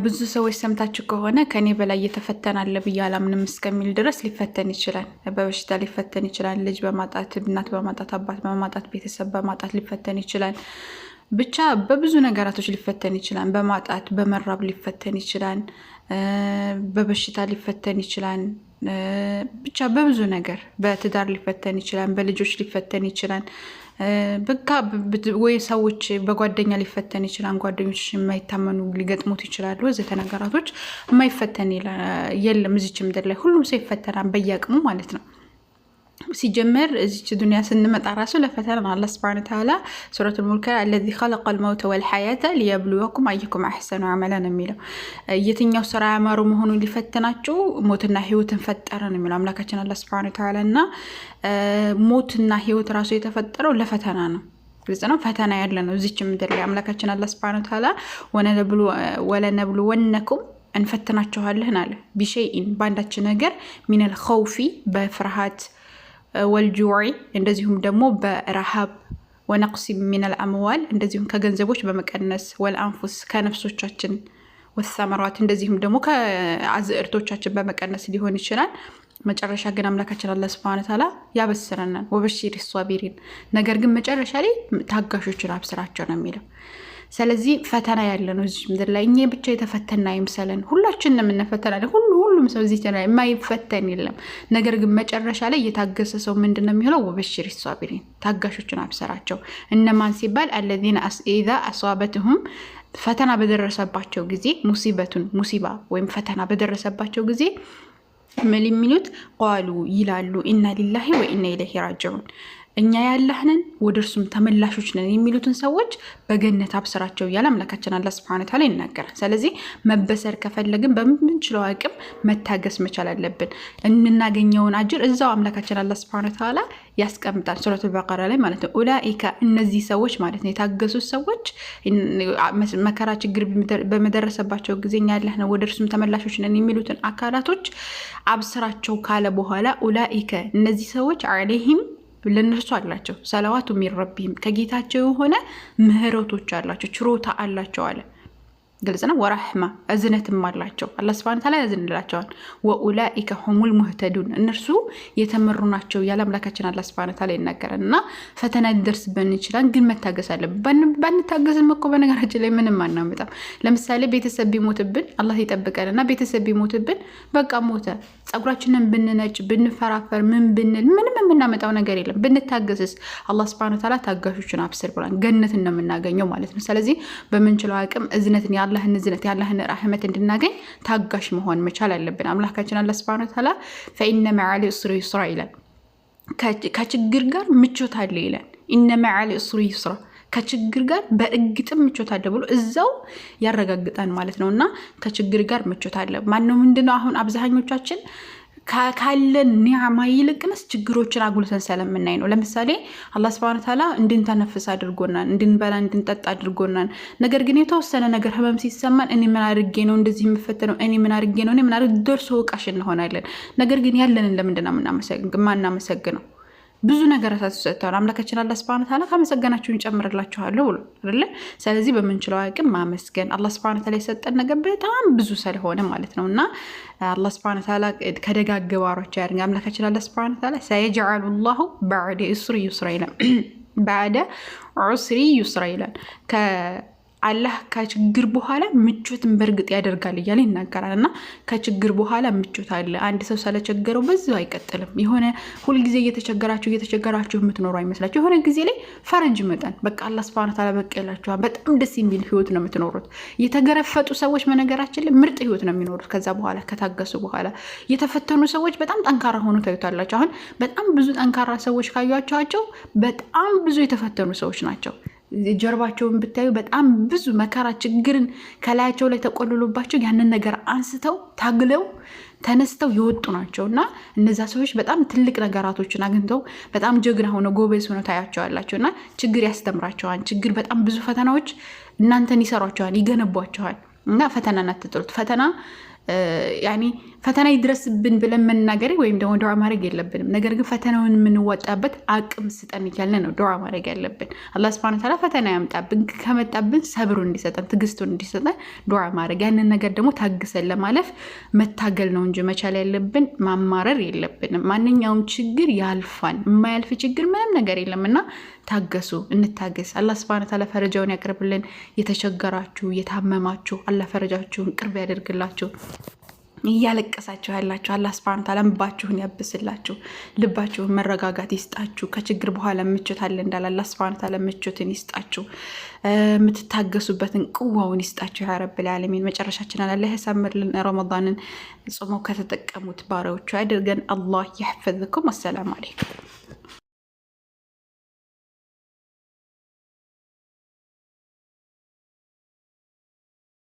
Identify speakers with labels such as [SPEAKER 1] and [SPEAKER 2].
[SPEAKER 1] ብዙ ሰዎች ሰምታችሁ ከሆነ ከኔ በላይ እየተፈተናል ብዬ አላምንም እስከሚል ድረስ ሊፈተን ይችላል። በበሽታ ሊፈተን ይችላል። ልጅ በማጣት እናት በማጣት አባት በማጣት ቤተሰብ በማጣት ሊፈተን ይችላል። ብቻ በብዙ ነገራቶች ሊፈተን ይችላል። በማጣት በመራብ ሊፈተን ይችላል። በበሽታ ሊፈተን ይችላል። ብቻ በብዙ ነገር በትዳር ሊፈተን ይችላል። በልጆች ሊፈተን ይችላል። በቃ ወይ ሰዎች በጓደኛ ሊፈተን ይችላል። ጓደኞች የማይታመኑ ሊገጥሙት ይችላሉ። ወዘተ ነገራቶች የማይፈተን የለም እዚች ምድር ላይ ሁሉም ሰው ይፈተናል በየአቅሙ ማለት ነው። ሲጀመር እዚች ዱንያ ስንመጣ ራሱ ለፈተና አላህ ሱብሓነሁ ወተዓላ ሱረቱል ሙልክ አለዚ ኸለቀል መውተ ወልሐያተ ሊየብሉወኩም አየኩም አሕሰኑ ዐመላ ነው የሚለው። የትኛው ስራ ያማሩ መሆኑን ሊፈትናችሁ ሞትና ህይወትን ፈጠረ ነው የሚለው አምላካችን አላህ ሱብሓነሁ ወተዓላ። እና ሞትና ህይወት ራሱ የተፈጠረው ለፈተና ነው። ግልጽ ነው። ፈተና ያለ ነው እዚች ምድር ላይ አምላካችን አላህ ሱብሓነሁ ወተዓላ ወለነብሉወነኩም እንፈትናችኋለን አለ ቢሸይኢን በአንዳች ነገር ሚነል ኸውፊ በፍርሃት ወልጁዒ እንደዚሁም ደግሞ በረሃብ ወነቅሲ ሚነል አምዋል እንደዚሁም ከገንዘቦች በመቀነስ ወልአንፉስ ከነፍሶቻችን ወሰመራት እንደዚሁም ደግሞ ከአዝዕርቶቻችን በመቀነስ ሊሆን ይችላል። መጨረሻ ግን አምላካችን አላህ ሱብሓነሁ ወተዓላ ያበስረናል ወበሺሪ ሷቢሪን ነገር ግን መጨረሻ ላይ ታጋሾችን አብስራቸው ነው የሚለው። ስለዚህ ፈተና ያለ ነው እዚህ ምድር ላይ። እኛ ብቻ የተፈተና አይምሰለን፣ ሁላችንም እንፈተናለን። ሁሉም ሰው እዚህ ላይ የማይፈተን የለም። ነገር ግን መጨረሻ ላይ የታገሰ ሰው ምንድነው የሚሆነው? ወበሽሪ ሷቢሪን ታጋሾችን አብሰራቸው። እነማን ሲባል አለዚነ ኢዛ አሷበትሁም ፈተና በደረሰባቸው ጊዜ ሙሲባ ወይም ፈተና በደረሰባቸው ጊዜ ምን የሚሉት ቃሉ ይላሉ ኢና ሊላሂ ወኢና ኢለይሂ ራጂዑን እኛ ያላህንን ወደ እርሱም ተመላሾች ነን የሚሉትን ሰዎች በገነት አብስራቸው እያለ አምላካችን አላህ ሱብሓነሁ ወተዓላ ይናገራል። ስለዚህ መበሰር ከፈለግን በምንችለው አቅም መታገስ መቻል አለብን። እንናገኘውን አጅር እዛው አምላካችን አላህ ሱብሓነሁ ወተዓላ ያስቀምጣል ሱረቱል በቀራ ላይ ማለት ነው። ኡላኢካ እነዚህ ሰዎች ማለት ነው የታገሱት ሰዎች መከራ ችግር በመደረሰባቸው ጊዜ እኛ ያላህንን ወደ እርሱም ተመላሾች ነን የሚሉትን አካላቶች አብስራቸው ካለ በኋላ ኡላኢካ እነዚህ ሰዎች አለይሂም ለነሱ አላቸው ሰላዋቱ ሚን ረቢሂም ከጌታቸው የሆነ ምህረቶች አላቸው ችሮታ አላቸው አለ። ግልጽ ነው። ወራህማ እዝነትም አላቸው አላህ ሱብሓነሁ ወተዓላ ያዝንላቸዋል። ወኡላኢከ ሁሙል ሙህተዱን እነርሱ የተመሩ ናቸው ያለ አምላካችን አላህ ሱብሓነሁ ወተዓላ ይናገራል። እና ፈተና ሊደርስብን ይችላል፣ ግን መታገስ አለብን። ባንታገስም እኮ በነገራችን ላይ ምንም አናመጣም። ለምሳሌ ቤተሰብ ቢሞትብን አላህ ይጠብቀን እና ቤተሰብ ቢሞትብን በቃ ሞተ፣ ጸጉራችንን ብንነጭ ብንፈራፈር ምን ብንል ምንም የምናመጣው ነገር የለም። ብንታገስስ አላህ ሱብሓነሁ ወተዓላ ታጋሾችን አብስር ብሏል። ገነትን ነው የምናገኘው ማለት ነው። ስለዚህ በምንችለው አቅም እዝነትን ያላህን እዝነት ያላህን ረህመት እንድናገኝ ታጋሽ መሆን መቻል አለብን። አምላካችን አላህ ሱብሓነሁ ወተዓላ ፈኢነ መዐል ዑስሪ ዩስራ ይላል። ከችግር ጋር ምቾት አለ ይላል። ኢነ መዐል ዑስሪ ዩስራ ከችግር ጋር በእግጥም ምቾት አለ ብሎ እዛው ያረጋግጣል ማለት ነው። እና ከችግር ጋር ምቾት አለ ማነው? ምንድነው አሁን አብዛኞቻችን ካለን ኒዕማ ይልቅንስ ችግሮችን አጉልተን ስለምናይ ነው። ለምሳሌ አላህ ሱብሓነሁ ወተዓላ እንድንተነፍስ አድርጎናል፣ እንድንበላ እንድንጠጣ አድርጎናል። ነገር ግን የተወሰነ ነገር ህመም ሲሰማን እኔ ምን አድርጌ ነው እንደዚህ የምፈተነው? እኔ ምን አድርጌ ነው? እኔ ምን አድርጌ ደርሶ ወቃሽ እንሆናለን። ነገር ግን ያለንን ለምንድን ነው የማናመሰግነው? ብዙ ነገር ተሰጥቷል። አምላካችን አላህ ሱብሓነሁ ወተዓላ ካመሰገናችሁ እንጨምርላችኋለሁ ብሎ አይደል? ስለዚህ በምንችለው አቅም ማመስገን አላህ ሱብሓነሁ ወተዓላ የሰጠን ነገር በጣም ብዙ ስለሆነ ማለት ነው። እና አላህ ሱብሓነሁ ወተዓላ ከደጋግ ባሮች ያድርገን። አምላካችን አላህ ሱብሓነሁ ወተዓላ ሰየጅዐሉላሁ በዐደ ዑስሪ ዩስራ ይላል። በዐደ ዑስሪ ዩስራ ይላል። አላህ ከችግር በኋላ ምቾትን በእርግጥ ያደርጋል እያለ ይናገራል። እና ከችግር በኋላ ምቾት አለ። አንድ ሰው ስለቸገረው በዛው አይቀጥልም። የሆነ ሁልጊዜ እየተቸገራችሁ የምትኖሩ አይመስላችሁ። የሆነ ጊዜ ላይ ፈረንጅ መጠን በቃ አላህ ሱብሓነሁ ወተዓላ በቃ ይላችኋል። በጣም ደስ የሚል ህይወት ነው የምትኖሩት። የተገረፈጡ ሰዎች በነገራችን ላይ ምርጥ ህይወት ነው የሚኖሩት። ከዛ በኋላ ከታገሱ በኋላ የተፈተኑ ሰዎች በጣም ጠንካራ ሆኖ ታዩታላችሁ። አሁን በጣም ብዙ ጠንካራ ሰዎች ካያቸዋቸው በጣም ብዙ የተፈተኑ ሰዎች ናቸው። ጀርባቸውን ብታዩ በጣም ብዙ መከራ ችግርን ከላያቸው ላይ ተቆልሎባቸው ያንን ነገር አንስተው ታግለው ተነስተው የወጡ ናቸው። እና እነዛ ሰዎች በጣም ትልቅ ነገራቶችን አግኝተው በጣም ጀግና ሆነው ጎበዝ ሆነው ታያቸዋላቸው። እና ችግር ያስተምራቸዋል። ችግር በጣም ብዙ ፈተናዎች እናንተን ይሰሯቸዋል፣ ይገነቧቸዋል። እና ፈተናን አትጥሉት። ፈተና ያኒ ፈተና ይድረስብን ብለን መናገር ወይም ደግሞ ዱዓ ማድረግ የለብንም። ነገር ግን ፈተናውን የምንወጣበት አቅም ስጠን እያልን ነው ዱዓ ማድረግ ያለብን። አላህ ሱብሓነሁ ወተዓላ ፈተና ያምጣብን፣ ከመጣብን ሰብሩን እንዲሰጠን ትዕግስቱን እንዲሰጠን ዱዓ ማድረግ፣ ያንን ነገር ደግሞ ታግሰን ለማለፍ መታገል ነው እንጂ መቻል ያለብን ማማረር የለብንም። ማንኛውም ችግር ያልፋል። የማያልፍ ችግር ምንም ነገር የለምና ታገሱ፣ እንታገስ። አላህ ሱብሓነሁ ወተዓላ ፈረጃውን ያቅርብልን። የተቸገራችሁ የታመማችሁ አላህ ፈረጃችሁን ቅርብ ያደርግላችሁ። እያለቀሳችሁ ያላችሁ አላህ ሱብሓነሁ ወተዓላ እንባችሁን ያብስላችሁ፣ ልባችሁን መረጋጋት ይስጣችሁ። ከችግር በኋላ ምቾት አለ እንዳለ አላህ ሱብሓነሁ ወተዓላ ምቾትን ይስጣችሁ፣ የምትታገሱበትን ቅዋውን ይስጣችሁ ያ ረብል ዓለሚን። መጨረሻችንን አላህ ያሳምርልን። ረመዳንን ጾመው ከተጠቀሙት ባሪያዎቹ ያድርገን። አላህ ይሕፈዝኩም። ወሰላሙ አለይኩም።